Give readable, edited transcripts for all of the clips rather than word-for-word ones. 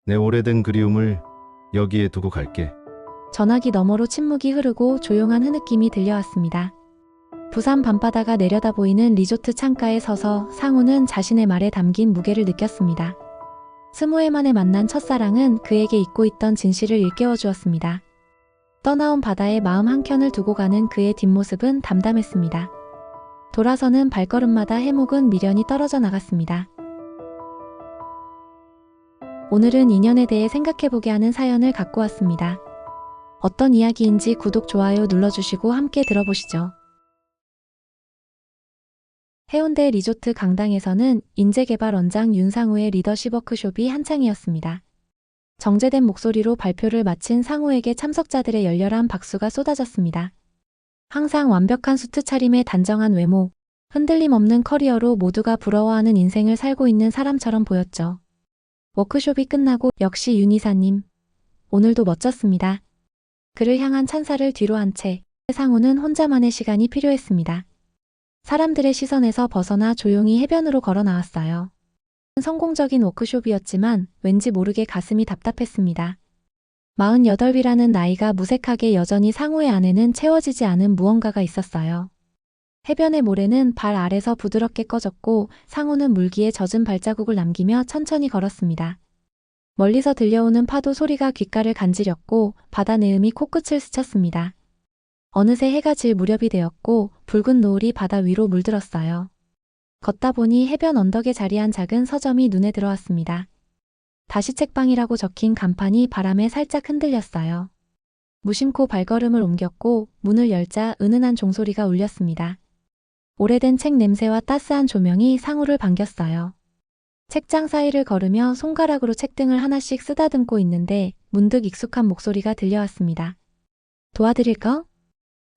내 오래된 그리움을 여기에 두고 갈게. 전화기 너머로 침묵이 흐르고 조용한 흐느낌이 들려왔습니다. 부산 밤바다가 내려다 보이는 리조트 창가에 서서 상우는 자신의 말에 담긴 무게를 느꼈습니다. 20회 만에 만난 첫사랑은 그에게 잊고 있던 진실을 일깨워 주었습니다. 떠나온 바다에 마음 한켠을 두고 가는 그의 뒷모습은 담담했습니다. 돌아서는 발걸음마다 해묵은 미련이 떨어져 나갔습니다. 오늘은 인연에 대해 생각해보게 하는 사연을 갖고 왔습니다. 어떤 이야기인지 구독, 좋아요 눌러주시고 함께 들어보시죠. 해운대 리조트 강당에서는 인재개발 원장 윤상우의 리더십 워크숍이 한창이었습니다. 정제된 목소리로 발표를 마친 상우에게 참석자들의 열렬한 박수가 쏟아졌습니다. 항상 완벽한 수트 차림의 단정한 외모, 흔들림 없는 커리어로 모두가 부러워하는 인생을 살고 있는 사람처럼 보였죠. 워크숍이 끝나고 역시 윤 이사님, 오늘도 멋졌습니다. 그를 향한 찬사를 뒤로 한 채 상우는 혼자만의 시간이 필요했습니다. 사람들의 시선에서 벗어나 조용히 해변으로 걸어 나왔어요. 성공적인 워크숍이었지만 왠지 모르게 가슴이 답답했습니다. 48이라는 나이가 무색하게 여전히 상우의 안에는 채워지지 않은 무언가가 있었어요. 해변의 모래는 발 아래서 부드럽게 꺼졌고 상우는 물기에 젖은 발자국을 남기며 천천히 걸었습니다. 멀리서 들려오는 파도 소리가 귓가를 간지렸고 바다 내음이 코끝을 스쳤습니다. 어느새 해가 질 무렵이 되었고 붉은 노을이 바다 위로 물들었어요. 걷다 보니 해변 언덕에 자리한 작은 서점이 눈에 들어왔습니다. 다시 책방이라고 적힌 간판이 바람에 살짝 흔들렸어요. 무심코 발걸음을 옮겼고 문을 열자 은은한 종소리가 울렸습니다. 오래된 책 냄새와 따스한 조명이 상우를 반겼어요. 책장 사이를 걸으며 손가락으로 책등을 하나씩 쓰다듬고 있는데 문득 익숙한 목소리가 들려왔습니다. 도와드릴까?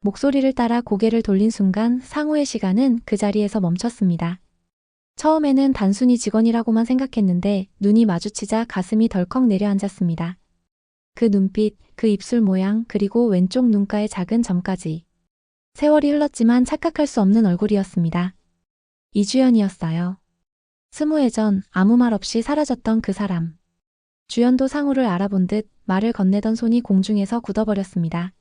목소리를 따라 고개를 돌린 순간 상우의 시간은 그 자리에서 멈췄습니다. 처음에는 단순히 직원이라고만 생각했는데 눈이 마주치자 가슴이 덜컥 내려앉았습니다. 그 눈빛, 그 입술 모양, 그리고 왼쪽 눈가의 작은 점까지. 세월이 흘렀지만 착각할 수 없는 얼굴이었습니다. 이주연이었어요. 20회 전 아무 말 없이 사라졌던 그 사람. 주연도 상우를 알아본 듯 말을 건네던 손이 공중에서 굳어버렸습니다.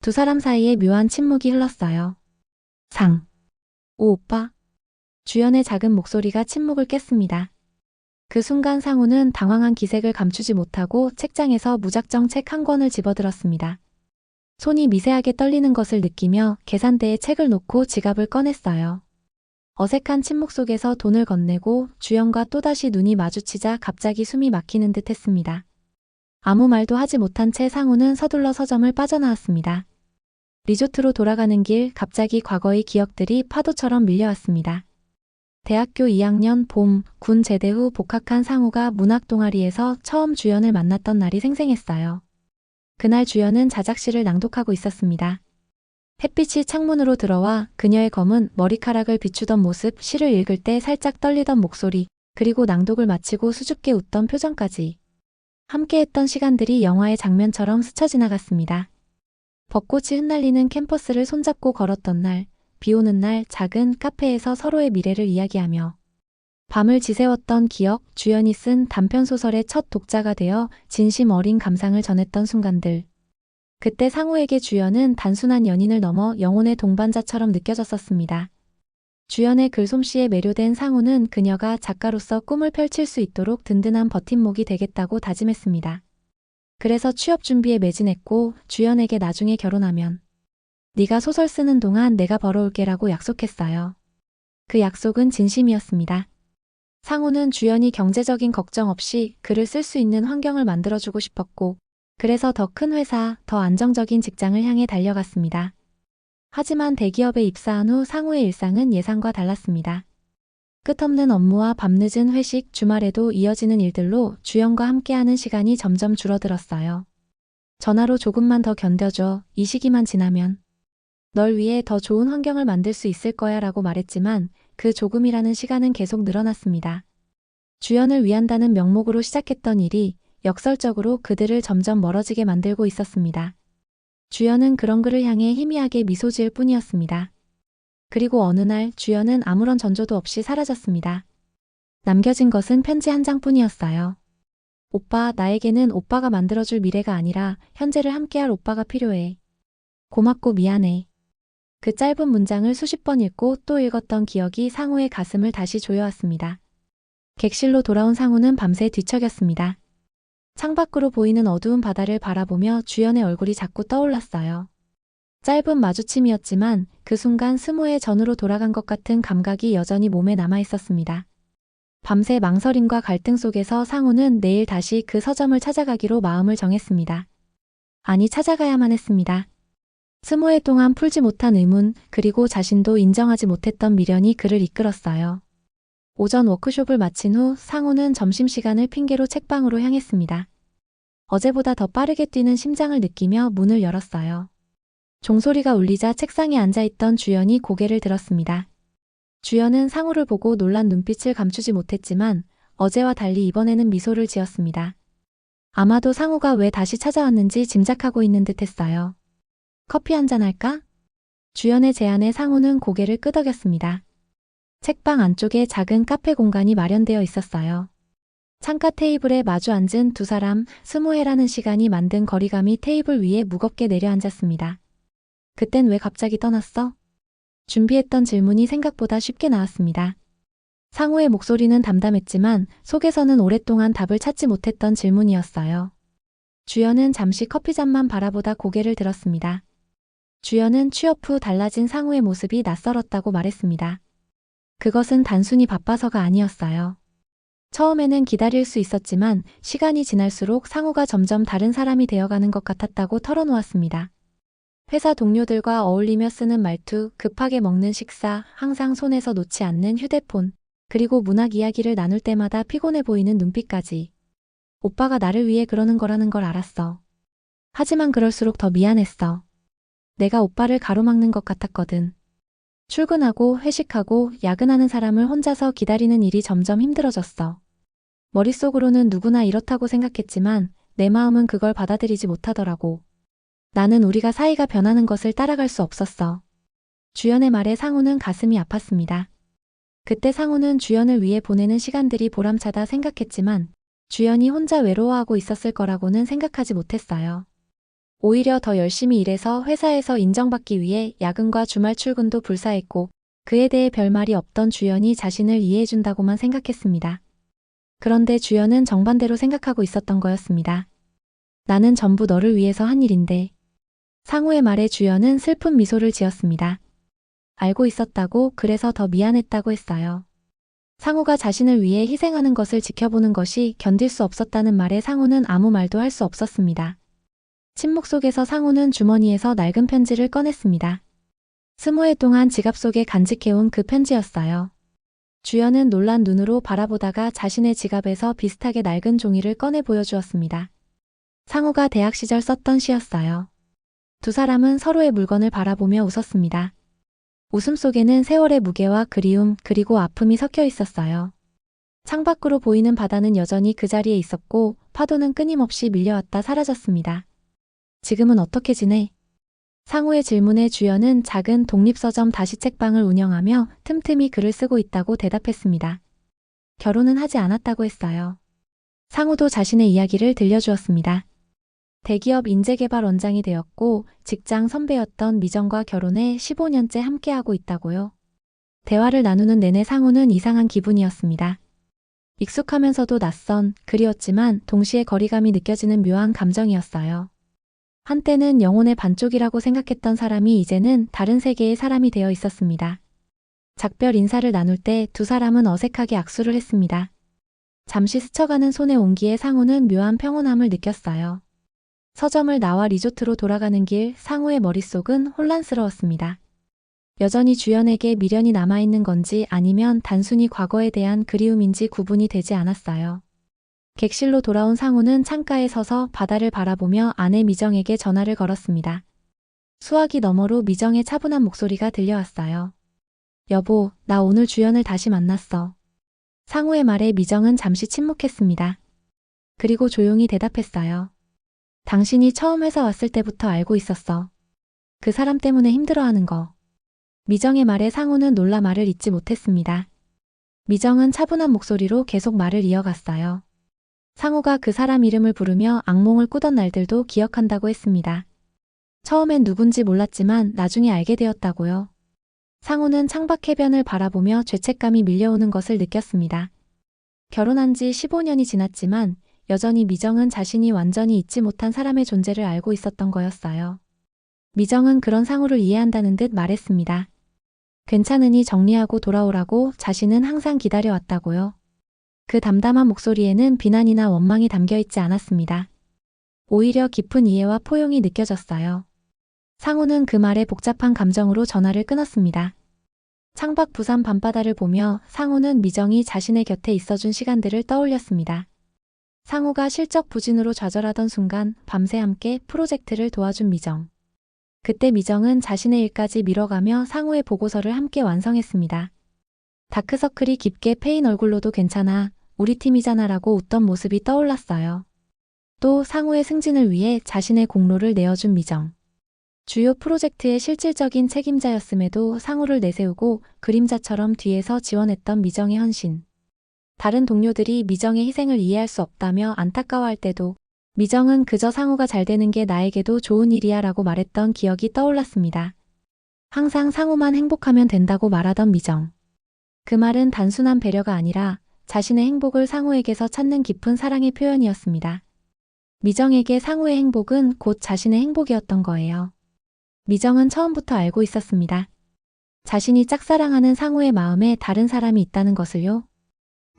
두 사람 사이에 묘한 침묵이 흘렀어요. 오 오빠. 주연의 작은 목소리가 침묵을 깼습니다. 그 순간 상우는 당황한 기색을 감추지 못하고 책장에서 무작정 책 한 권을 집어들었습니다. 손이 미세하게 떨리는 것을 느끼며 계산대에 책을 놓고 지갑을 꺼냈어요. 어색한 침묵 속에서 돈을 건네고 주연과 또다시 눈이 마주치자 갑자기 숨이 막히는 듯 했습니다. 아무 말도 하지 못한 채 상우는 서둘러 서점을 빠져나왔습니다. 리조트로 돌아가는 길 갑자기 과거의 기억들이 파도처럼 밀려왔습니다. 대학교 2학년 봄, 군 제대 후 복학한 상우가 문학 동아리에서 처음 주연을 만났던 날이 생생했어요. 그날 주연은 자작시를 낭독하고 있었습니다. 햇빛이 창문으로 들어와 그녀의 검은 머리카락을 비추던 모습, 시를 읽을 때 살짝 떨리던 목소리, 그리고 낭독을 마치고 수줍게 웃던 표정까지. 함께했던 시간들이 영화의 장면처럼 스쳐 지나갔습니다. 벚꽃이 흩날리는 캠퍼스를 손잡고 걸었던 날, 비 오는 날 작은 카페에서 서로의 미래를 이야기하며 밤을 지새웠던 기억, 주연이 쓴 단편소설의 첫 독자가 되어 진심 어린 감상을 전했던 순간들. 그때 상우에게 주연은 단순한 연인을 넘어 영혼의 동반자처럼 느껴졌었습니다. 주연의 글솜씨에 매료된 상우는 그녀가 작가로서 꿈을 펼칠 수 있도록 든든한 버팀목이 되겠다고 다짐했습니다. 그래서 취업 준비에 매진했고 주연에게 나중에 결혼하면 네가 소설 쓰는 동안 내가 벌어올게라고 약속했어요. 그 약속은 진심이었습니다. 상우는 주연이 경제적인 걱정 없이 글을 쓸 수 있는 환경을 만들어주고 싶었고 그래서 더 큰 회사, 더 안정적인 직장을 향해 달려갔습니다. 하지만 대기업에 입사한 후 상우의 일상은 예상과 달랐습니다. 끝없는 업무와 밤늦은 회식, 주말에도 이어지는 일들로 주연과 함께하는 시간이 점점 줄어들었어요. 전화로 조금만 더 견뎌줘, 이 시기만 지나면 널 위해 더 좋은 환경을 만들 수 있을 거야 라고 말했지만 그 조금이라는 시간은 계속 늘어났습니다. 주연을 위한다는 명목으로 시작했던 일이 역설적으로 그들을 점점 멀어지게 만들고 있었습니다. 주연은 그런 그를 향해 희미하게 미소 지을 뿐이었습니다. 그리고 어느 날 주연은 아무런 전조도 없이 사라졌습니다. 남겨진 것은 편지 한 장뿐이었어요. 오빠, 나에게는 오빠가 만들어줄 미래가 아니라 현재를 함께할 오빠가 필요해. 고맙고 미안해. 그 짧은 문장을 수십 번 읽고 또 읽었던 기억이 상우의 가슴을 다시 조여왔습니다. 객실로 돌아온 상우는 밤새 뒤척였습니다. 창밖으로 보이는 어두운 바다를 바라보며 주연의 얼굴이 자꾸 떠올랐어요. 짧은 마주침이었지만 그 순간 스무의 전으로 돌아간 것 같은 감각이 여전히 몸에 남아 있었습니다. 밤새 망설임과 갈등 속에서 상우는 내일 다시 그 서점을 찾아가기로 마음을 정했습니다. 아니, 찾아가야만 했습니다. 스무 해 동안 풀지 못한 의문, 그리고 자신도 인정하지 못했던 미련이 그를 이끌었어요. 오전 워크숍을 마친 후 상우는 점심시간을 핑계로 책방으로 향했습니다. 어제보다 더 빠르게 뛰는 심장을 느끼며 문을 열었어요. 종소리가 울리자 책상에 앉아있던 주연이 고개를 들었습니다. 주연은 상우를 보고 놀란 눈빛을 감추지 못했지만 어제와 달리 이번에는 미소를 지었습니다. 아마도 상우가 왜 다시 찾아왔는지 짐작하고 있는 듯 했어요. 커피 한잔 할까? 주연의 제안에 상우는 고개를 끄덕였습니다. 책방 안쪽에 작은 카페 공간이 마련되어 있었어요. 창가 테이블에 마주 앉은 두 사람, 스무해라는 시간이 만든 거리감이 테이블 위에 무겁게 내려앉았습니다. 그땐 왜 갑자기 떠났어? 준비했던 질문이 생각보다 쉽게 나왔습니다. 상우의 목소리는 담담했지만 속에서는 오랫동안 답을 찾지 못했던 질문이었어요. 주연은 잠시 커피잔만 바라보다 고개를 들었습니다. 주연은 취업 후 달라진 상우의 모습이 낯설었다고 말했습니다. 그것은 단순히 바빠서가 아니었어요. 처음에는 기다릴 수 있었지만 시간이 지날수록 상우가 점점 다른 사람이 되어가는 것 같았다고 털어놓았습니다. 회사 동료들과 어울리며 쓰는 말투, 급하게 먹는 식사, 항상 손에서 놓지 않는 휴대폰, 그리고 문학 이야기를 나눌 때마다 피곤해 보이는 눈빛까지. 오빠가 나를 위해 그러는 거라는 걸 알았어. 하지만 그럴수록 더 미안했어. 내가 오빠를 가로막는 것 같았거든. 출근하고 회식하고 야근하는 사람을 혼자서 기다리는 일이 점점 힘들어졌어. 머릿속으로는 누구나 이렇다고 생각했지만 내 마음은 그걸 받아들이지 못하더라고. 나는 우리가 사이가 변하는 것을 따라갈 수 없었어. 주연의 말에 상우는 가슴이 아팠습니다. 그때 상우는 주연을 위해 보내는 시간들이 보람차다 생각했지만 주연이 혼자 외로워하고 있었을 거라고는 생각하지 못했어요. 오히려 더 열심히 일해서 회사에서 인정받기 위해 야근과 주말 출근도 불사했고 그에 대해 별말이 없던 주연이 자신을 이해해준다고만 생각했습니다. 그런데 주연은 정반대로 생각하고 있었던 거였습니다. 나는 전부 너를 위해서 한 일인데. 상우의 말에 주연은 슬픈 미소를 지었습니다. 알고 있었다고, 그래서 더 미안했다고 했어요. 상우가 자신을 위해 희생하는 것을 지켜보는 것이 견딜 수 없었다는 말에 상우는 아무 말도 할 수 없었습니다. 침묵 속에서 상우는 주머니에서 낡은 편지를 꺼냈습니다. 20해 동안 지갑 속에 간직해온 그 편지였어요. 주연은 놀란 눈으로 바라보다가 자신의 지갑에서 비슷하게 낡은 종이를 꺼내 보여주었습니다. 상우가 대학 시절 썼던 시였어요. 두 사람은 서로의 물건을 바라보며 웃었습니다. 웃음 속에는 세월의 무게와 그리움 그리고 아픔이 섞여 있었어요. 창밖으로 보이는 바다는 여전히 그 자리에 있었고 파도는 끊임없이 밀려왔다 사라졌습니다. 지금은 어떻게 지내? 상우의 질문에 주연은 작은 독립서점 다시 책방을 운영하며 틈틈이 글을 쓰고 있다고 대답했습니다. 결혼은 하지 않았다고 했어요. 상우도 자신의 이야기를 들려주었습니다. 대기업 인재개발원장이 되었고 직장 선배였던 미정과 결혼해 15년째 함께하고 있다고요. 대화를 나누는 내내 상우는 이상한 기분이었습니다. 익숙하면서도 낯선, 그리웠지만 동시에 거리감이 느껴지는 묘한 감정이었어요. 한때는 영혼의 반쪽이라고 생각했던 사람이 이제는 다른 세계의 사람이 되어 있었습니다. 작별 인사를 나눌 때 두 사람은 어색하게 악수를 했습니다. 잠시 스쳐가는 손의 온기에 상우는 묘한 평온함을 느꼈어요. 서점을 나와 리조트로 돌아가는 길 상우의 머릿속은 혼란스러웠습니다. 여전히 주연에게 미련이 남아있는 건지 아니면 단순히 과거에 대한 그리움인지 구분이 되지 않았어요. 객실로 돌아온 상우는 창가에 서서 바다를 바라보며 아내 미정에게 전화를 걸었습니다. 수화기 너머로 미정의 차분한 목소리가 들려왔어요. 여보, 나 오늘 주연을 다시 만났어. 상우의 말에 미정은 잠시 침묵했습니다. 그리고 조용히 대답했어요. 당신이 처음 회사 왔을 때부터 알고 있었어. 그 사람 때문에 힘들어하는 거. 미정의 말에 상우는 놀라 말을 잇지 못했습니다. 미정은 차분한 목소리로 계속 말을 이어갔어요. 상우가 그 사람 이름을 부르며 악몽을 꾸던 날들도 기억한다고 했습니다. 처음엔 누군지 몰랐지만 나중에 알게 되었다고요. 상우는 창밖 해변을 바라보며 죄책감이 밀려오는 것을 느꼈습니다. 결혼한 지 15년이 지났지만 여전히 미정은 자신이 완전히 잊지 못한 사람의 존재를 알고 있었던 거였어요. 미정은 그런 상우를 이해한다는 듯 말했습니다. 괜찮으니 정리하고 돌아오라고 자신은 항상 기다려왔다고요. 그 담담한 목소리에는 비난이나 원망이 담겨 있지 않았습니다. 오히려 깊은 이해와 포용이 느껴졌어요. 상우는 그 말에 복잡한 감정으로 전화를 끊었습니다. 창밖 부산 밤바다를 보며 상우는 미정이 자신의 곁에 있어준 시간들을 떠올렸습니다. 상우가 실적 부진으로 좌절하던 순간 밤새 함께 프로젝트를 도와준 미정. 그때 미정은 자신의 일까지 미뤄가며 상우의 보고서를 함께 완성했습니다. 다크서클이 깊게 패인 얼굴로도 괜찮아, 우리 팀이잖아 라고 웃던 모습이 떠올랐어요. 또 상우의 승진을 위해 자신의 공로를 내어준 미정. 주요 프로젝트의 실질적인 책임자였음에도 상우를 내세우고 그림자처럼 뒤에서 지원했던 미정의 헌신. 다른 동료들이 미정의 희생을 이해할 수 없다며 안타까워할 때도 미정은 그저 상우가 잘 되는 게 나에게도 좋은 일이야 라고 말했던 기억이 떠올랐습니다. 항상 상우만 행복하면 된다고 말하던 미정. 그 말은 단순한 배려가 아니라 자신의 행복을 상우에게서 찾는 깊은 사랑의 표현이었습니다. 미정에게 상우의 행복은 곧 자신의 행복이었던 거예요. 미정은 처음부터 알고 있었습니다. 자신이 짝사랑하는 상우의 마음에 다른 사람이 있다는 것을요.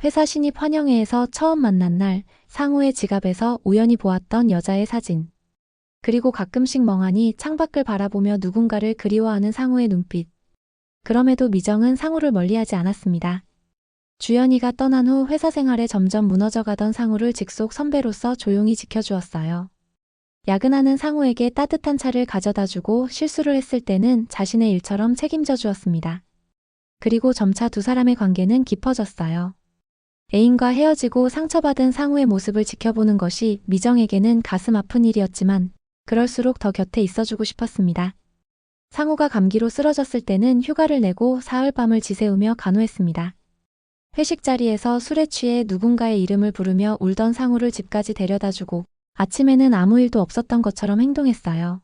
회사 신입 환영회에서 처음 만난 날 상우의 지갑에서 우연히 보았던 여자의 사진. 그리고 가끔씩 멍하니 창밖을 바라보며 누군가를 그리워하는 상우의 눈빛. 그럼에도 미정은 상우를 멀리하지 않았습니다. 주연이가 떠난 후 회사 생활에 점점 무너져가던 상우를 직속 선배로서 조용히 지켜주었어요. 야근하는 상우에게 따뜻한 차를 가져다주고 실수를 했을 때는 자신의 일처럼 책임져 주었습니다. 그리고 점차 두 사람의 관계는 깊어졌어요. 애인과 헤어지고 상처받은 상우의 모습을 지켜보는 것이 미정에게는 가슴 아픈 일이었지만 그럴수록 더 곁에 있어주고 싶었습니다. 상우가 감기로 쓰러졌을 때는 휴가를 내고 사흘밤을 지새우며 간호했습니다. 회식 자리에서 술에 취해 누군가의 이름을 부르며 울던 상우를 집까지 데려다주고 아침에는 아무 일도 없었던 것처럼 행동했어요.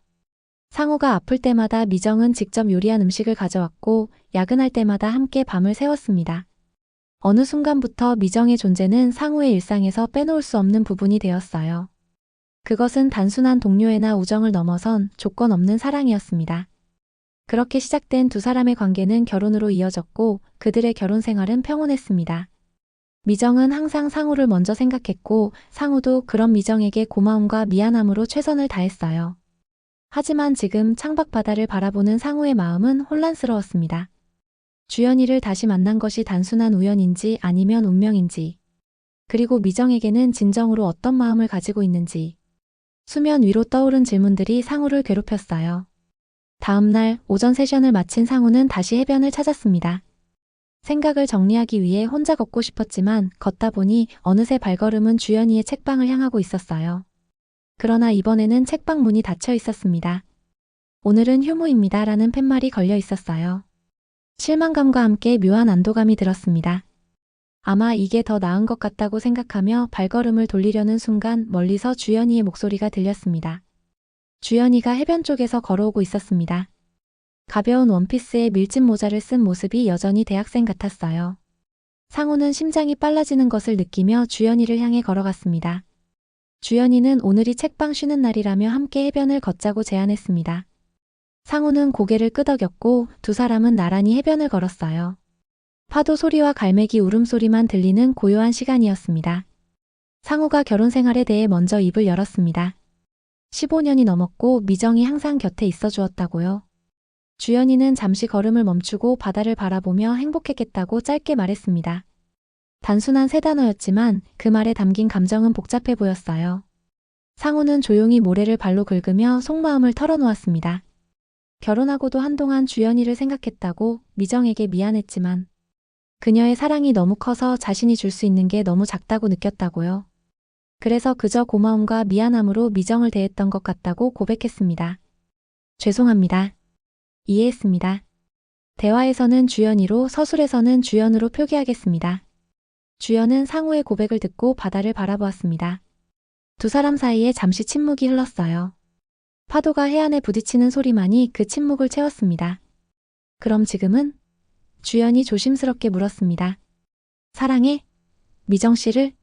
상우가 아플 때마다 미정은 직접 요리한 음식을 가져왔고 야근할 때마다 함께 밤을 새웠습니다. 어느 순간부터 미정의 존재는 상우의 일상에서 빼놓을 수 없는 부분이 되었어요. 그것은 단순한 동료애나 우정을 넘어선 조건 없는 사랑이었습니다. 그렇게 시작된 두 사람의 관계는 결혼으로 이어졌고 그들의 결혼 생활은 평온했습니다. 미정은 항상 상우를 먼저 생각했고 상우도 그런 미정에게 고마움과 미안함으로 최선을 다했어요. 하지만 지금 창밖 바다를 바라보는 상우의 마음은 혼란스러웠습니다. 주연이를 다시 만난 것이 단순한 우연인지 아니면 운명인지, 그리고 미정에게는 진정으로 어떤 마음을 가지고 있는지, 수면 위로 떠오른 질문들이 상우를 괴롭혔어요. 다음 날 오전 세션을 마친 상우는 다시 해변을 찾았습니다. 생각을 정리하기 위해 혼자 걷고 싶었지만 걷다 보니 어느새 발걸음은 주연이의 책방을 향하고 있었어요. 그러나 이번에는 책방 문이 닫혀 있었습니다. 오늘은 휴무입니다 라는 팻말이 걸려 있었어요. 실망감과 함께 묘한 안도감이 들었습니다. 아마 이게 더 나은 것 같다고 생각하며 발걸음을 돌리려는 순간 멀리서 주연이의 목소리가 들렸습니다. 주연이가 해변 쪽에서 걸어오고 있었습니다. 가벼운 원피스에 밀짚 모자를 쓴 모습이 여전히 대학생 같았어요. 상우는 심장이 빨라지는 것을 느끼며 주연이를 향해 걸어갔습니다. 주연이는 오늘이 책방 쉬는 날이라며 함께 해변을 걷자고 제안했습니다. 상우는 고개를 끄덕였고 두 사람은 나란히 해변을 걸었어요. 파도 소리와 갈매기 울음소리만 들리는 고요한 시간이었습니다. 상우가 결혼 생활에 대해 먼저 입을 열었습니다. 15년이 넘었고 미정이 항상 곁에 있어 주었다고요. 주연이는 잠시 걸음을 멈추고 바다를 바라보며 행복했겠다고 짧게 말했습니다. 단순한 세 단어였지만 그 말에 담긴 감정은 복잡해 보였어요. 상우는 조용히 모래를 발로 긁으며 속마음을 털어놓았습니다. 결혼하고도 한동안 주연이를 생각했다고 미정에게 미안했지만 그녀의 사랑이 너무 커서 자신이 줄 수 있는 게 너무 작다고 느꼈다고요. 그래서 그저 고마움과 미안함으로 미정을 대했던 것 같다고 고백했습니다. 죄송합니다. 이해했습니다. 대화에서는 주연이로 서술에서는 주연으로 표기하겠습니다. 주연은 상우의 고백을 듣고 바다를 바라보았습니다. 두 사람 사이에 잠시 침묵이 흘렀어요. 파도가 해안에 부딪히는 소리만이 그 침묵을 채웠습니다. 그럼 지금은? 주연이 조심스럽게 물었습니다. 사랑해? 미정 씨를?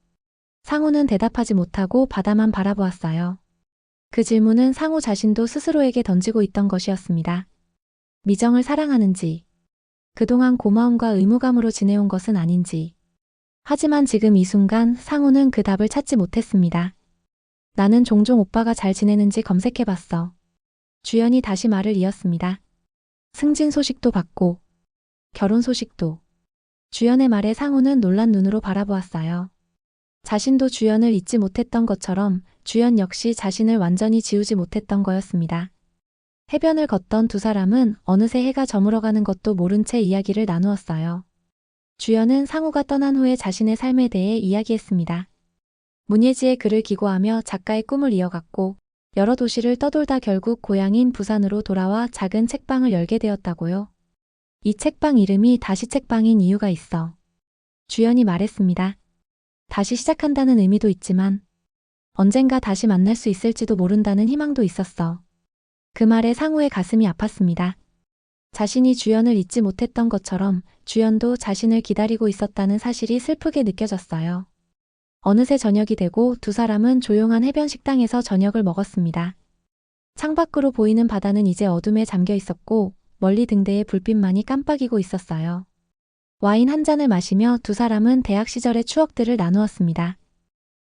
상우는 대답하지 못하고 바다만 바라보았어요. 그 질문은 상우 자신도 스스로에게 던지고 있던 것이었습니다. 미정을 사랑하는지, 그동안 고마움과 의무감으로 지내온 것은 아닌지. 하지만 지금 이 순간 상우는 그 답을 찾지 못했습니다. 나는 종종 오빠가 잘 지내는지 검색해봤어. 주연이 다시 말을 이었습니다. 승진 소식도 받고, 결혼 소식도. 주연의 말에 상우는 놀란 눈으로 바라보았어요. 자신도 주연을 잊지 못했던 것처럼 주연 역시 자신을 완전히 지우지 못했던 거였습니다. 해변을 걷던 두 사람은 어느새 해가 저물어가는 것도 모른 채 이야기를 나누었어요. 주연은 상우가 떠난 후에 자신의 삶에 대해 이야기했습니다. 문예지에 글을 기고하며 작가의 꿈을 이어갔고 여러 도시를 떠돌다 결국 고향인 부산으로 돌아와 작은 책방을 열게 되었다고요. 이 책방 이름이 다시 책방인 이유가 있어. 주연이 말했습니다. 다시 시작한다는 의미도 있지만 언젠가 다시 만날 수 있을지도 모른다는 희망도 있었어. 그 말에 상우의 가슴이 아팠습니다. 자신이 주연을 잊지 못했던 것처럼 주연도 자신을 기다리고 있었다는 사실이 슬프게 느껴졌어요. 어느새 저녁이 되고 두 사람은 조용한 해변 식당에서 저녁을 먹었습니다. 창밖으로 보이는 바다는 이제 어둠에 잠겨 있었고 멀리 등대의 불빛만이 깜빡이고 있었어요. 와인 한 잔을 마시며 두 사람은 대학 시절의 추억들을 나누었습니다.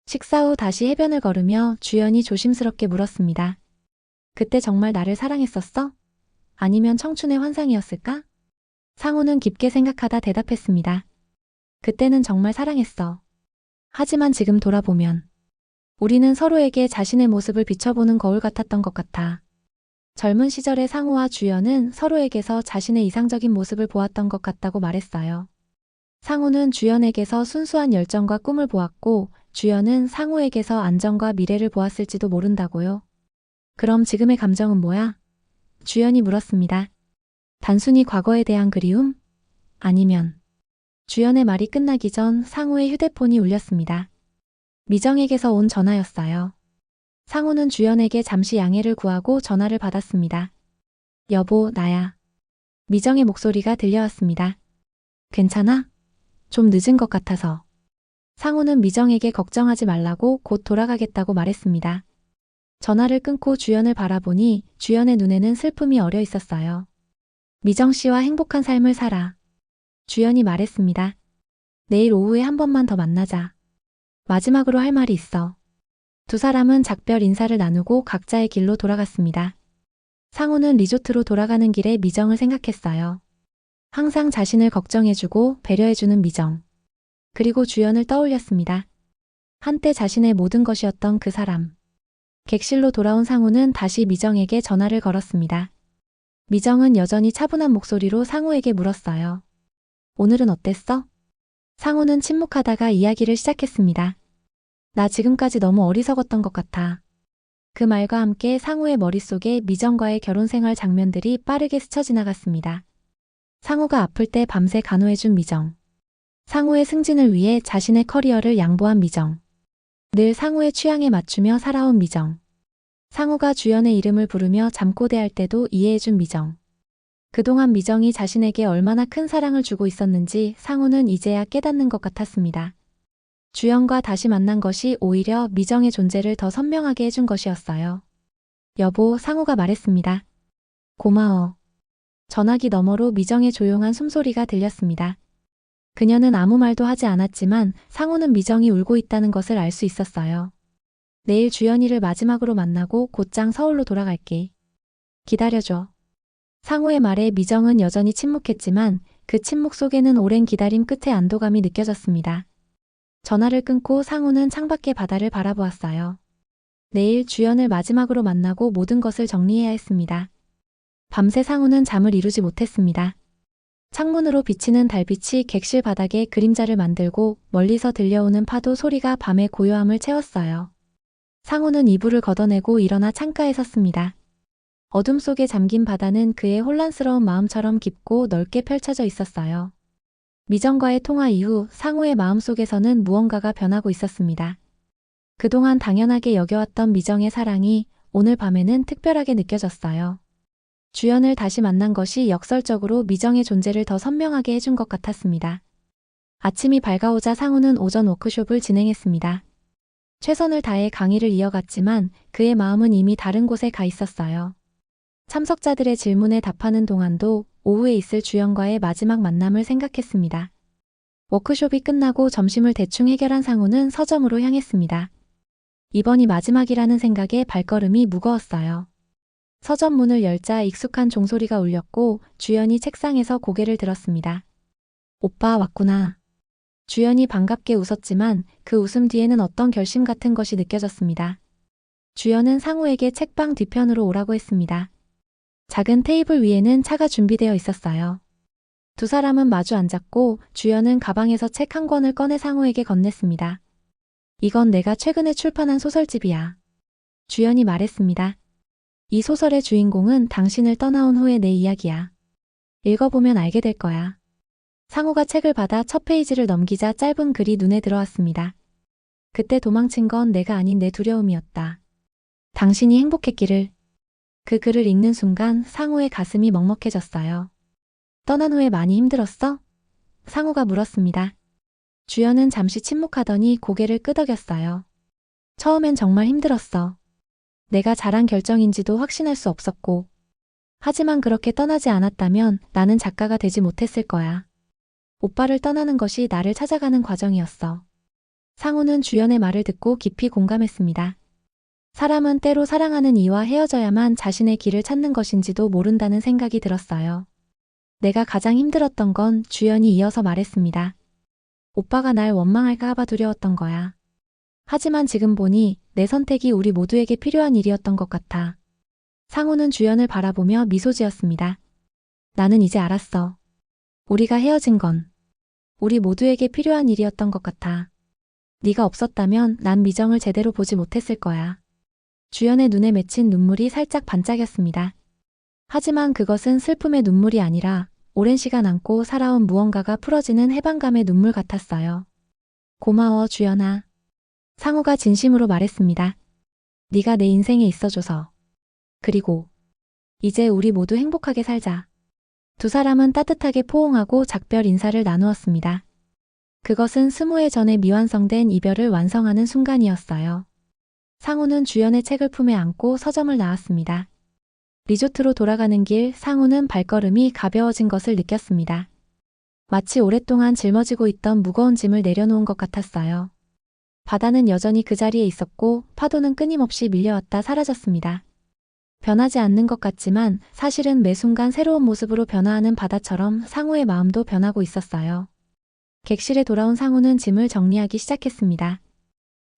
식사 후 다시 해변을 걸으며 주연이 조심스럽게 물었습니다. 그때 정말 나를 사랑했었어? 아니면 청춘의 환상이었을까? 상우는 깊게 생각하다 대답했습니다. 그때는 정말 사랑했어. 하지만 지금 돌아보면 우리는 서로에게 자신의 모습을 비춰보는 거울 같았던 것 같아. 젊은 시절의 상우와 주연은 서로에게서 자신의 이상적인 모습을 보았던 것 같다고 말했어요. 상우는 주연에게서 순수한 열정과 꿈을 보았고 주연은 상우에게서 안정과 미래를 보았을지도 모른다고요. 그럼 지금의 감정은 뭐야? 주연이 물었습니다. 단순히 과거에 대한 그리움? 아니면 주연의 말이 끝나기 전 상우의 휴대폰이 울렸습니다. 미정에게서 온 전화였어요. 상우는 주연에게 잠시 양해를 구하고 전화를 받았습니다. 여보, 나야. 미정의 목소리가 들려왔습니다. 괜찮아? 좀 늦은 것 같아서. 상우는 미정에게 걱정하지 말라고 곧 돌아가겠다고 말했습니다. 전화를 끊고 주연을 바라보니 주연의 눈에는 슬픔이 어려 있었어요. 미정 씨와 행복한 삶을 살아. 주연이 말했습니다. 내일 오후에 한 번만 더 만나자. 마지막으로 할 말이 있어. 두 사람은 작별 인사를 나누고 각자의 길로 돌아갔습니다. 상우는 리조트로 돌아가는 길에 미정을 생각했어요. 항상 자신을 걱정해주고 배려해주는 미정. 그리고 주연을 떠올렸습니다. 한때 자신의 모든 것이었던 그 사람. 객실로 돌아온 상우는 다시 미정에게 전화를 걸었습니다. 미정은 여전히 차분한 목소리로 상우에게 물었어요. 오늘은 어땠어? 상우는 침묵하다가 이야기를 시작했습니다. 나 지금까지 너무 어리석었던 것 같아. 그 말과 함께 상우의 머릿속에 미정과의 결혼 생활 장면들이 빠르게 스쳐 지나갔습니다. 상우가 아플 때 밤새 간호해준 미정. 상우의 승진을 위해 자신의 커리어를 양보한 미정. 늘 상우의 취향에 맞추며 살아온 미정. 상우가 주연의 이름을 부르며 잠꼬대할 때도 이해해준 미정. 그동안 미정이 자신에게 얼마나 큰 사랑을 주고 있었는지 상우는 이제야 깨닫는 것 같았습니다. 주연과 다시 만난 것이 오히려 미정의 존재를 더 선명하게 해준 것이었어요. 여보, 상우가 말했습니다. 고마워. 전화기 너머로 미정의 조용한 숨소리가 들렸습니다. 그녀는 아무 말도 하지 않았지만 상우는 미정이 울고 있다는 것을 알 수 있었어요. 내일 주연이를 마지막으로 만나고 곧장 서울로 돌아갈게. 기다려줘. 상우의 말에 미정은 여전히 침묵했지만 그 침묵 속에는 오랜 기다림 끝에 안도감이 느껴졌습니다. 전화를 끊고 상우는 창밖의 바다를 바라보았어요. 내일 주연을 마지막으로 만나고 모든 것을 정리해야 했습니다. 밤새 상우는 잠을 이루지 못했습니다. 창문으로 비치는 달빛이 객실 바닥에 그림자를 만들고 멀리서 들려오는 파도 소리가 밤의 고요함을 채웠어요. 상우는 이불을 걷어내고 일어나 창가에 섰습니다. 어둠 속에 잠긴 바다는 그의 혼란스러운 마음처럼 깊고 넓게 펼쳐져 있었어요. 미정과의 통화 이후 상우의 마음속에서는 무언가가 변하고 있었습니다. 그동안 당연하게 여겨왔던 미정의 사랑이 오늘 밤에는 특별하게 느껴졌어요. 주연을 다시 만난 것이 역설적으로 미정의 존재를 더 선명하게 해준 것 같았습니다. 아침이 밝아오자 상우는 오전 워크숍을 진행했습니다. 최선을 다해 강의를 이어갔지만 그의 마음은 이미 다른 곳에 가 있었어요. 참석자들의 질문에 답하는 동안도 오후에 있을 주연과의 마지막 만남을 생각했습니다. 워크숍이 끝나고 점심을 대충 해결한 상우는 서점으로 향했습니다. 이번이 마지막이라는 생각에 발걸음이 무거웠어요. 서점 문을 열자 익숙한 종소리가 울렸고 주연이 책상에서 고개를 들었습니다. 오빠 왔구나. 주연이 반갑게 웃었지만 그 웃음 뒤에는 어떤 결심 같은 것이 느껴졌습니다. 주연은 상우에게 책방 뒤편으로 오라고 했습니다. 작은 테이블 위에는 차가 준비되어 있었어요. 두 사람은 마주 앉았고 주연은 가방에서 책 한 권을 꺼내 상우에게 건넸습니다. 이건 내가 최근에 출판한 소설집이야. 주연이 말했습니다. 이 소설의 주인공은 당신을 떠나온 후의 내 이야기야. 읽어보면 알게 될 거야. 상우가 책을 받아 첫 페이지를 넘기자 짧은 글이 눈에 들어왔습니다. 그때 도망친 건 내가 아닌 내 두려움이었다. 당신이 행복했기를. 그 글을 읽는 순간 상우의 가슴이 먹먹해졌어요. 떠난 후에 많이 힘들었어? 상우가 물었습니다. 주연은 잠시 침묵하더니 고개를 끄덕였어요. 처음엔 정말 힘들었어. 내가 잘한 결정인지도 확신할 수 없었고. 하지만 그렇게 떠나지 않았다면 나는 작가가 되지 못했을 거야. 오빠를 떠나는 것이 나를 찾아가는 과정이었어. 상우는 주연의 말을 듣고 깊이 공감했습니다. 사람은 때로 사랑하는 이와 헤어져야만 자신의 길을 찾는 것인지도 모른다는 생각이 들었어요. 내가 가장 힘들었던 건 주연이 이어서 말했습니다. 오빠가 날 원망할까 봐 두려웠던 거야. 하지만 지금 보니 내 선택이 우리 모두에게 필요한 일이었던 것 같아. 상우는 주연을 바라보며 미소 지었습니다. 나는 이제 알았어. 우리가 헤어진 건 우리 모두에게 필요한 일이었던 것 같아. 네가 없었다면 난 미정을 제대로 보지 못했을 거야. 주연의 눈에 맺힌 눈물이 살짝 반짝였습니다. 하지만 그것은 슬픔의 눈물이 아니라 오랜 시간 안고 살아온 무언가가 풀어지는 해방감의 눈물 같았어요. 고마워 주연아. 상우가 진심으로 말했습니다. 네가 내 인생에 있어줘서. 그리고 이제 우리 모두 행복하게 살자. 두 사람은 따뜻하게 포옹하고 작별 인사를 나누었습니다. 그것은 20회 전에 미완성된 이별을 완성하는 순간이었어요. 상우는 주연의 책을 품에 안고 서점을 나왔습니다. 리조트로 돌아가는 길 상우는 발걸음이 가벼워진 것을 느꼈습니다. 마치 오랫동안 짊어지고 있던 무거운 짐을 내려놓은 것 같았어요. 바다는 여전히 그 자리에 있었고 파도는 끊임없이 밀려왔다 사라졌습니다. 변하지 않는 것 같지만 사실은 매 순간 새로운 모습으로 변화하는 바다처럼 상우의 마음도 변하고 있었어요. 객실에 돌아온 상우는 짐을 정리하기 시작했습니다.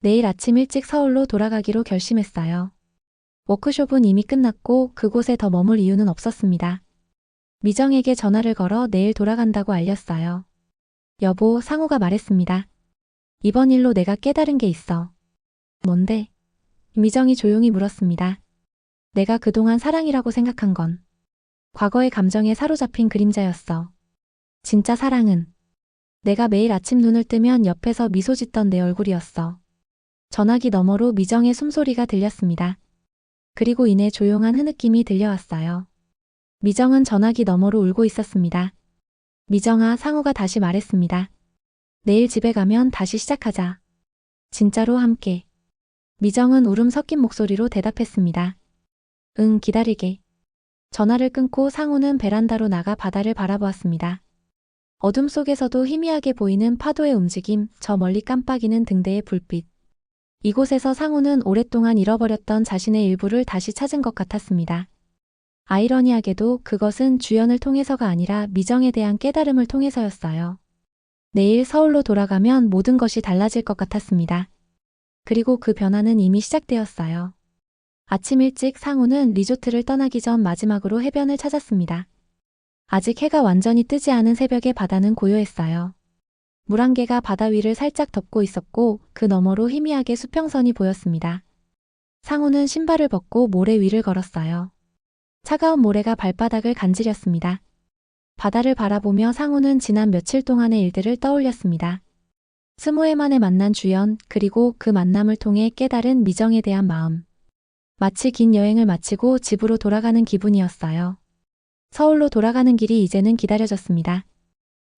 내일 아침 일찍 서울로 돌아가기로 결심했어요. 워크숍은 이미 끝났고 그곳에 더 머물 이유는 없었습니다. 미정에게 전화를 걸어 내일 돌아간다고 알렸어요. 여보, 상우가 말했습니다. 이번 일로 내가 깨달은 게 있어. 뭔데? 미정이 조용히 물었습니다. 내가 그동안 사랑이라고 생각한 건 과거의 감정에 사로잡힌 그림자였어. 진짜 사랑은 내가 매일 아침 눈을 뜨면 옆에서 미소 짓던 내 얼굴이었어. 전화기 너머로 미정의 숨소리가 들렸습니다. 그리고 이내 조용한 흐느낌이 들려왔어요. 미정은 전화기 너머로 울고 있었습니다. 미정아, 상우가 다시 말했습니다. 내일 집에 가면 다시 시작하자. 진짜로 함께. 미정은 울음 섞인 목소리로 대답했습니다. 응, 기다리게. 전화를 끊고 상우는 베란다로 나가 바다를 바라보았습니다. 어둠 속에서도 희미하게 보이는 파도의 움직임, 저 멀리 깜빡이는 등대의 불빛. 이곳에서 상우는 오랫동안 잃어버렸던 자신의 일부를 다시 찾은 것 같았습니다. 아이러니하게도 그것은 주연을 통해서가 아니라 미정에 대한 깨달음을 통해서였어요. 내일 서울로 돌아가면 모든 것이 달라질 것 같았습니다. 그리고 그 변화는 이미 시작되었어요. 아침 일찍 상우는 리조트를 떠나기 전 마지막으로 해변을 찾았습니다. 아직 해가 완전히 뜨지 않은 새벽의 바다는 고요했어요. 물안개가 바다 위를 살짝 덮고 있었고 그 너머로 희미하게 수평선이 보였습니다. 상우는 신발을 벗고 모래 위를 걸었어요. 차가운 모래가 발바닥을 간지렸습니다. 바다를 바라보며 상우는 지난 며칠 동안의 일들을 떠올렸습니다. 20회 만에 만난 주연, 그리고 그 만남을 통해 깨달은 미정에 대한 마음. 마치 긴 여행을 마치고 집으로 돌아가는 기분이었어요. 서울로 돌아가는 길이 이제는 기다려졌습니다.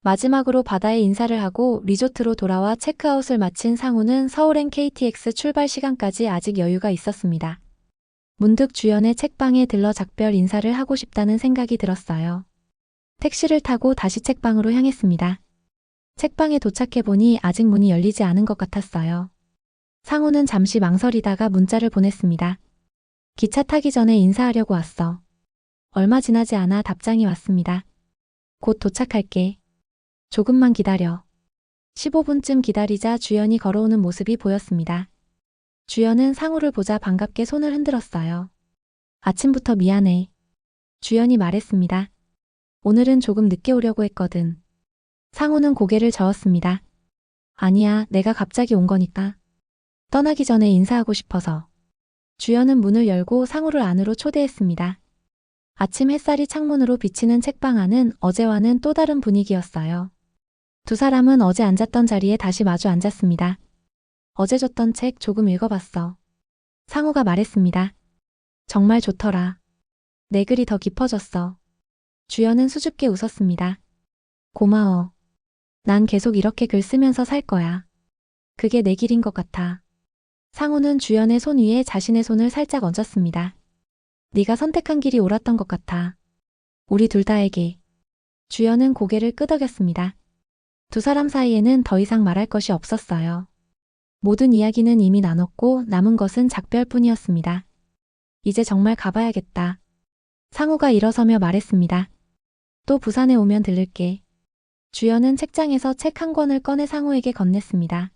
마지막으로 바다에 인사를 하고 리조트로 돌아와 체크아웃을 마친 상우는 서울행 KTX 출발 시간까지 아직 여유가 있었습니다. 문득 주연의 책방에 들러 작별 인사를 하고 싶다는 생각이 들었어요. 택시를 타고 다시 책방으로 향했습니다. 책방에 도착해보니 아직 문이 열리지 않은 것 같았어요. 상우는 잠시 망설이다가 문자를 보냈습니다. 기차 타기 전에 인사하려고 왔어. 얼마 지나지 않아 답장이 왔습니다. 곧 도착할게. 조금만 기다려. 15분쯤 기다리자 주연이 걸어오는 모습이 보였습니다. 주연은 상우를 보자 반갑게 손을 흔들었어요. 아침부터 미안해. 주연이 말했습니다. 오늘은 조금 늦게 오려고 했거든. 상우는 고개를 저었습니다. 아니야, 내가 갑자기 온 거니까. 떠나기 전에 인사하고 싶어서. 주연은 문을 열고 상우를 안으로 초대했습니다. 아침 햇살이 창문으로 비치는 책방 안은 어제와는 또 다른 분위기였어요. 두 사람은 어제 앉았던 자리에 다시 마주 앉았습니다. 어제 줬던 책 조금 읽어봤어. 상우가 말했습니다. 정말 좋더라. 내 글이 더 깊어졌어. 주연은 수줍게 웃었습니다. 고마워. 난 계속 이렇게 글 쓰면서 살 거야. 그게 내 길인 것 같아. 상우는 주연의 손 위에 자신의 손을 살짝 얹었습니다. 네가 선택한 길이 옳았던 것 같아. 우리 둘 다에게. 주연은 고개를 끄덕였습니다. 두 사람 사이에는 더 이상 말할 것이 없었어요. 모든 이야기는 이미 나눴고 남은 것은 작별뿐이었습니다. 이제 정말 가봐야겠다. 상우가 일어서며 말했습니다. 또 부산에 오면 들를게. 주연은 책장에서 책 한 권을 꺼내 상우에게 건넸습니다.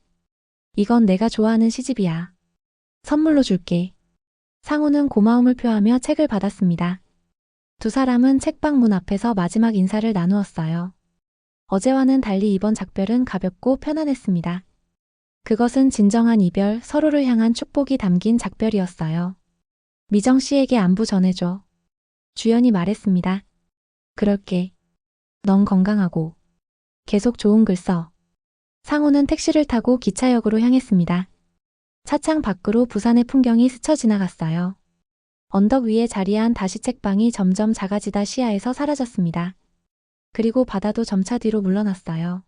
이건 내가 좋아하는 시집이야. 선물로 줄게. 상우는 고마움을 표하며 책을 받았습니다. 두 사람은 책방 문 앞에서 마지막 인사를 나누었어요. 어제와는 달리 이번 작별은 가볍고 편안했습니다. 그것은 진정한 이별, 서로를 향한 축복이 담긴 작별이었어요. 미정 씨에게 안부 전해줘. 주연이 말했습니다. 그럴게. 넌 건강하고 계속 좋은 글 써. 상우는 택시를 타고 기차역으로 향했습니다. 차창 밖으로 부산의 풍경이 스쳐 지나갔어요. 언덕 위에 자리한 다시 책방이 점점 작아지다 시야에서 사라졌습니다. 그리고 바다도 점차 뒤로 물러났어요.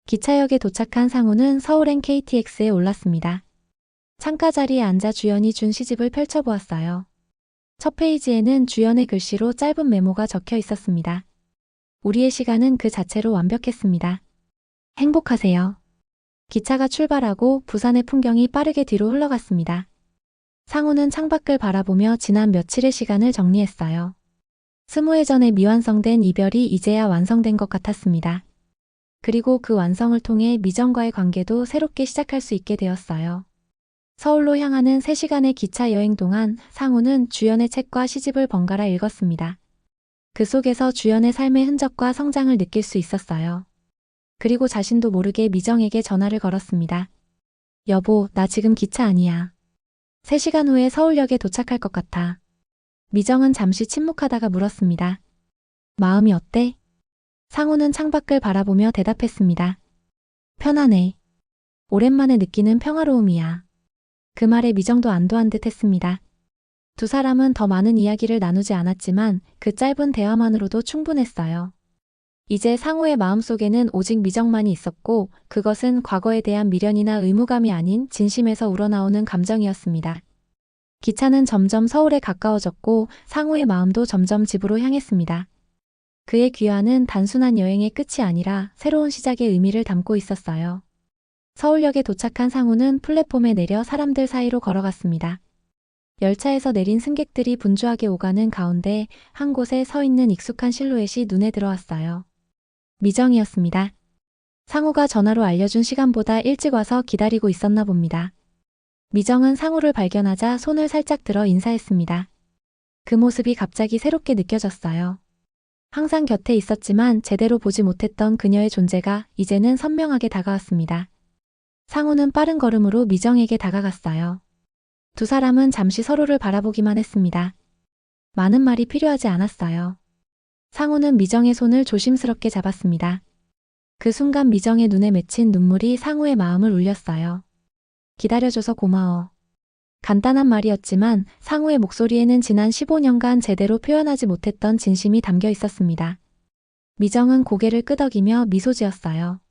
기차역에 도착한 상우는 서울행 KTX에 올랐습니다. 창가 자리에 앉아 주연이 준 시집을 펼쳐보았어요. 첫 페이지에는 주연의 글씨로 짧은 메모가 적혀 있었습니다. 우리의 시간은 그 자체로 완벽했습니다. 행복하세요. 기차가 출발하고 부산의 풍경이 빠르게 뒤로 흘러갔습니다. 상우는 창밖을 바라보며 지난 며칠의 시간을 정리했어요. 20회 전에 미완성된 이별이 이제야 완성된 것 같았습니다. 그리고 그 완성을 통해 미정과의 관계도 새롭게 시작할 수 있게 되었어요. 서울로 향하는 3시간의 기차 여행 동안 상우는 주연의 책과 시집을 번갈아 읽었습니다. 그 속에서 주연의 삶의 흔적과 성장을 느낄 수 있었어요. 그리고 자신도 모르게 미정에게 전화를 걸었습니다. 여보, 나 지금 기차 아니야. 3시간 후에 서울역에 도착할 것 같아. 미정은 잠시 침묵하다가 물었습니다. 마음이 어때? 상우는 창밖을 바라보며 대답했습니다. 편안해. 오랜만에 느끼는 평화로움이야. 그 말에 미정도 안도한 듯 했습니다. 두 사람은 더 많은 이야기를 나누지 않았지만 그 짧은 대화만으로도 충분했어요. 이제 상우의 마음속에는 오직 미정만이 있었고 그것은 과거에 대한 미련이나 의무감이 아닌 진심에서 우러나오는 감정이었습니다. 기차는 점점 서울에 가까워졌고 상우의 마음도 점점 집으로 향했습니다. 그의 귀환은 단순한 여행의 끝이 아니라 새로운 시작의 의미를 담고 있었어요. 서울역에 도착한 상우는 플랫폼에 내려 사람들 사이로 걸어갔습니다. 열차에서 내린 승객들이 분주하게 오가는 가운데 한 곳에 서 있는 익숙한 실루엣이 눈에 들어왔어요. 미정이었습니다. 상우가 전화로 알려준 시간보다 일찍 와서 기다리고 있었나 봅니다. 미정은 상우를 발견하자 손을 살짝 들어 인사했습니다. 그 모습이 갑자기 새롭게 느껴졌어요. 항상 곁에 있었지만 제대로 보지 못했던 그녀의 존재가 이제는 선명하게 다가왔습니다. 상우는 빠른 걸음으로 미정에게 다가갔어요. 두 사람은 잠시 서로를 바라보기만 했습니다. 많은 말이 필요하지 않았어요. 상우는 미정의 손을 조심스럽게 잡았습니다. 그 순간 미정의 눈에 맺힌 눈물이 상우의 마음을 울렸어요. 기다려줘서 고마워. 간단한 말이었지만 상우의 목소리에는 지난 15년간 제대로 표현하지 못했던 진심이 담겨 있었습니다. 미정은 고개를 끄덕이며 미소 지었어요.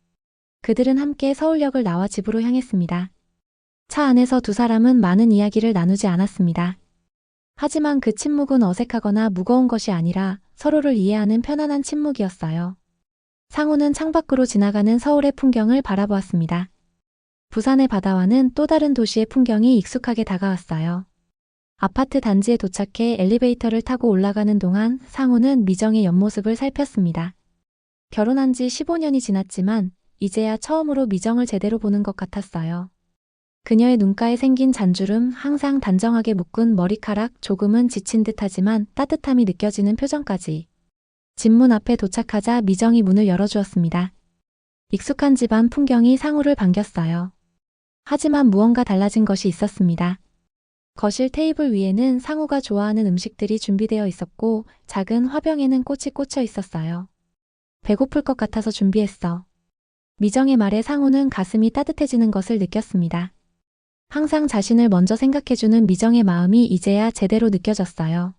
그들은 함께 서울역을 나와 집으로 향했습니다. 차 안에서 두 사람은 많은 이야기를 나누지 않았습니다. 하지만 그 침묵은 어색하거나 무거운 것이 아니라 서로를 이해하는 편안한 침묵이었어요. 상우는 창밖으로 지나가는 서울의 풍경을 바라보았습니다. 부산의 바다와는 또 다른 도시의 풍경이 익숙하게 다가왔어요. 아파트 단지에 도착해 엘리베이터를 타고 올라가는 동안 상우는 미정의 옆모습을 살폈습니다. 결혼한 지 15년이 지났지만 이제야 처음으로 미정을 제대로 보는 것 같았어요. 그녀의 눈가에 생긴 잔주름, 항상 단정하게 묶은 머리카락, 조금은 지친 듯하지만 따뜻함이 느껴지는 표정까지. 집문 앞에 도착하자 미정이 문을 열어주었습니다. 익숙한 집안 풍경이 상우를 반겼어요. 하지만 무언가 달라진 것이 있었습니다. 거실 테이블 위에는 상우가 좋아하는 음식들이 준비되어 있었고 작은 화병에는 꽃이 꽂혀 있었어요. 배고플 것 같아서 준비했어. 미정의 말에 상우는 가슴이 따뜻해지는 것을 느꼈습니다. 항상 자신을 먼저 생각해주는 미정의 마음이 이제야 제대로 느껴졌어요.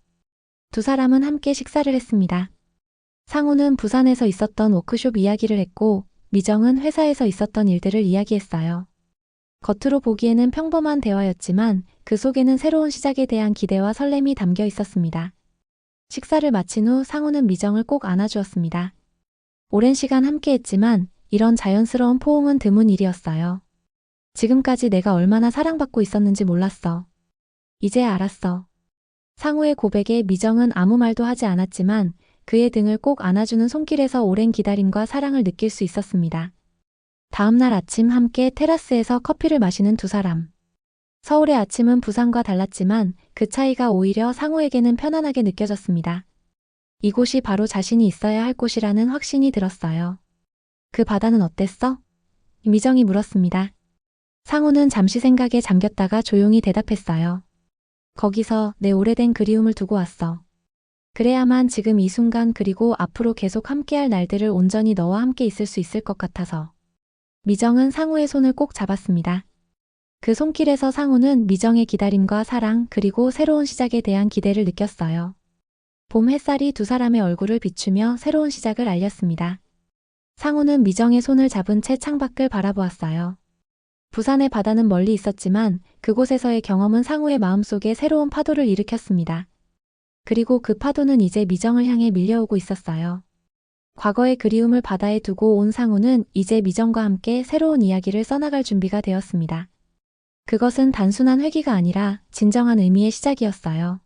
두 사람은 함께 식사를 했습니다. 상우는 부산에서 있었던 워크숍 이야기를 했고 미정은 회사에서 있었던 일들을 이야기했어요. 겉으로 보기에는 평범한 대화였지만 그 속에는 새로운 시작에 대한 기대와 설렘이 담겨 있었습니다. 식사를 마친 후 상우는 미정을 꼭 안아주었습니다. 오랜 시간 함께했지만 이런 자연스러운 포옹은 드문 일이었어요. 지금까지 내가 얼마나 사랑받고 있었는지 몰랐어. 이제 알았어. 상우의 고백에 미정은 아무 말도 하지 않았지만 그의 등을 꼭 안아주는 손길에서 오랜 기다림과 사랑을 느낄 수 있었습니다. 다음 날 아침 함께 테라스에서 커피를 마시는 두 사람. 서울의 아침은 부산과 달랐지만 그 차이가 오히려 상우에게는 편안하게 느껴졌습니다. 이곳이 바로 자신이 있어야 할 곳이라는 확신이 들었어요. 그 바다는 어땠어? 미정이 물었습니다. 상우는 잠시 생각에 잠겼다가 조용히 대답했어요. 거기서 내 오래된 그리움을 두고 왔어. 그래야만 지금 이 순간 그리고 앞으로 계속 함께할 날들을 온전히 너와 함께 있을 수 있을 것 같아서. 미정은 상우의 손을 꼭 잡았습니다. 그 손길에서 상우는 미정의 기다림과 사랑 그리고 새로운 시작에 대한 기대를 느꼈어요. 봄 햇살이 두 사람의 얼굴을 비추며 새로운 시작을 알렸습니다. 상우는 미정의 손을 잡은 채 창밖을 바라보았어요. 부산의 바다는 멀리 있었지만 그곳에서의 경험은 상우의 마음속에 새로운 파도를 일으켰습니다. 그리고 그 파도는 이제 미정을 향해 밀려오고 있었어요. 과거의 그리움을 바다에 두고 온 상우는 이제 미정과 함께 새로운 이야기를 써나갈 준비가 되었습니다. 그것은 단순한 회귀가 아니라 진정한 의미의 시작이었어요.